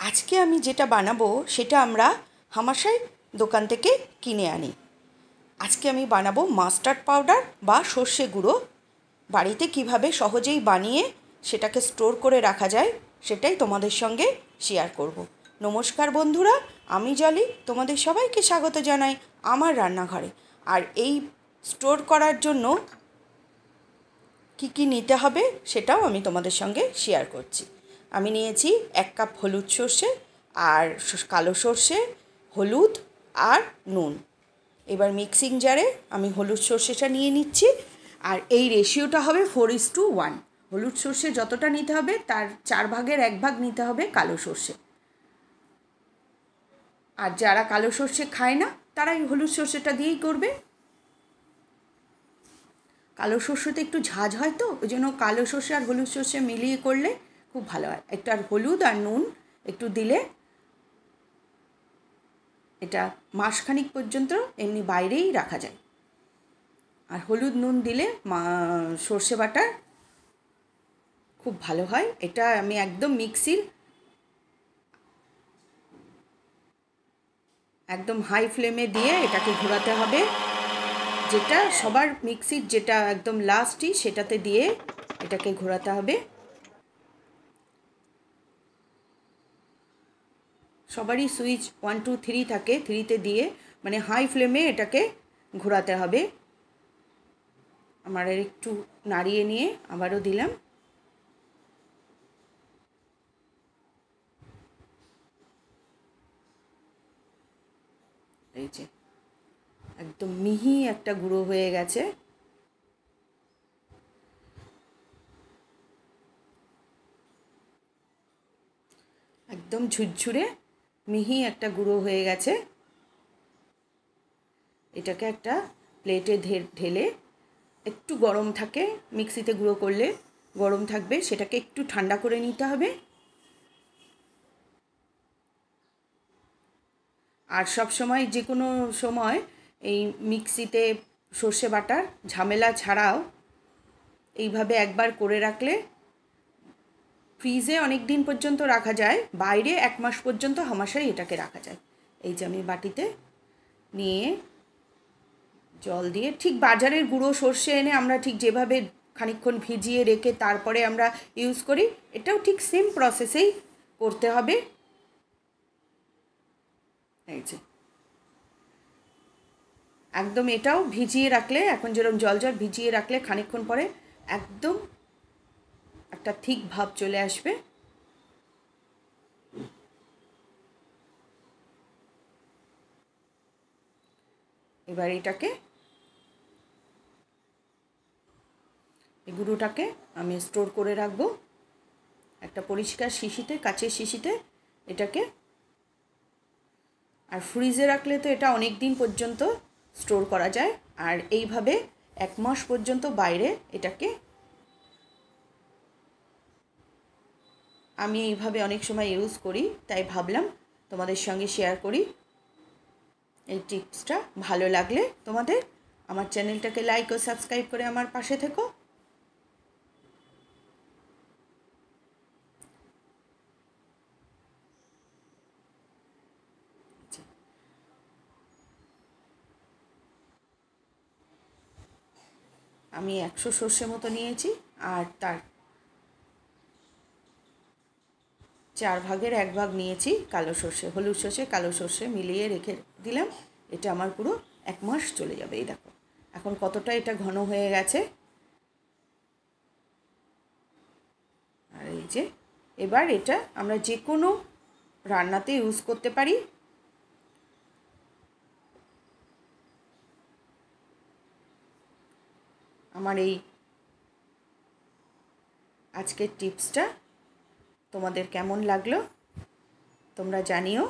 আজকে আমি যেটা বানাবো সেটা আমরা হামাশাই দোকান থেকে কিনে আনি। আজকে আমি বানাবো মাস্টার্ড পাউডার বা সর্ষে গুঁড়ো। বাড়িতে কিভাবে সহজেই বানিয়ে সেটাকে স্টোর করে রাখা যায় সেটাই তোমাদের সঙ্গে শেয়ার করব। নমস্কার বন্ধুরা, আমি জলি, তোমাদের সবাইকে স্বাগত জানাই আমার রান্নাঘরে। আর এই স্টোর করার জন্য কি নিতে হবে সেটাও আমি তোমাদের সঙ্গে শেয়ার করছি। আমি নিয়েছি 1 কাপ হলুদ সর্ষে আর কালো সর্ষে, হলুদ আর নুন। এবার মিক্সিং জারে আমি হলুদ সর্ষেটা নিয়ে নিচ্ছি। আর এই রেশিওটা হবে 4:1। হলুদ সর্ষে যতটা নিতে হবে তার 4 ভাগের 1 ভাগ নিতে হবে কালো সর্ষে। আর যারা কালো সর্ষে খায় না তারা এই হলুদ সর্ষেটা দিয়েই করবে। কালো সর্ষেতে একটু ঝাঁঝ হয়, তো ওই জন্য কালো সর্ষে আর হলুদ সর্ষে মিলিয়ে করলে খুব ভালো হয়। একটু আর হলুদ আর নুন একটু দিলে এটা মাসখানিক পর্যন্ত এমনি বাইরেই রাখা যায়। আর হলুদ নুন দিলে সর্ষে বাটা খুব ভালো হয়। এটা আমি একদম মিক্সির একদম হাই ফ্লেমে দিয়ে এটাকে ঘোরাতে হবে। যেটা সবার মিক্সির যেটা একদম লাস্টই সেটাতে দিয়ে এটাকে ঘোরাতে হবে। সবারই সুইচ 1 2 3 থাকে, 3তে দিয়ে মানে হাই ফ্লেমে এটাকে ঘোরাতে হবে। আমার একটু নাড়িয়ে নিয়ে আবারও দিলাম। এই যে একদম মিহি একটা গুঁড়ো হয়ে গেছে। একদম ঝুরঝুরে মিহি একটা গুঁড়ো হয়ে গেছে। এটাকে একটা প্লেটে ঢেলে, একটু গরম থাকে, মিক্সিতে গুঁড়ো করলে গরম থাকবে, সেটাকে একটু ঠান্ডা করে নিতে হবে। আর সব সময় যে কোনো সময় এই মিক্সিতে সর্ষে বাটার ঝামেলা ছাড়াও এইভাবে একবার করে রাখলে ফ্রিজে অনেক দিন পর্যন্ত রাখা যায়, বাইরে 1 মাস পর্যন্ত হামেশাই এটাকে রাখা যায়। এই যে আমি বাটিতে নিয়ে জল দিয়ে, ঠিক বাজারের গুঁড়ো সর্ষে এনে আমরা ঠিক যেভাবে খানিকক্ষণ ভিজিয়ে রেখে তারপরে আমরা ইউজ করি, এটাও ঠিক সেম প্রসেসেই করতে হবে। এই যে একদম এটাও ভিজিয়ে রাখলে, এখন যেরকম জল ভিজিয়ে রাখলে খানিকক্ষণ পরে একদম একটা ঠিক ভাব চলে আসবে। এবার এটাকে, এই গুঁড়োটাকে আমি স্টোর করে রাখবো একটা পরিষ্কার শিশিতে, কাচের শিশিতে এটাকে। আর ফ্রিজে রাখলে তো এটা অনেক দিন পর্যন্ত স্টোর করা যায়। আর এইভাবে 1 মাস পর্যন্ত বাইরে এটাকে আমি এইভাবে অনেক সময় ইউজ করি, তাই ভাবলাম তোমাদের সঙ্গে শেয়ার করি। এই টিপসটা ভালো লাগলে তোমাদের আমার চ্যানেলটাকে লাইক ও সাবস্ক্রাইব করে আমার পাশে থেকো। আমি 100 সর্ষে মতো নিয়েছি, আর তার 4 ভাগের 1 ভাগ নিয়েছি কালো সর্ষে। হলুদ সর্ষে কালো সর্ষে মিলিয়ে রেখে দিলাম। এটা আমার পুরো 1 মাস চলে যাবে। এই দেখো এখন কতটা এটা ঘন হয়ে গেছে। আর এই যে এবার এটা আমরা যে কোনো রান্নাতে ইউজ করতে পারি। আমার এই আজকের টিপসটা তোমাদের কেমন লাগলো তোমরা জানিও।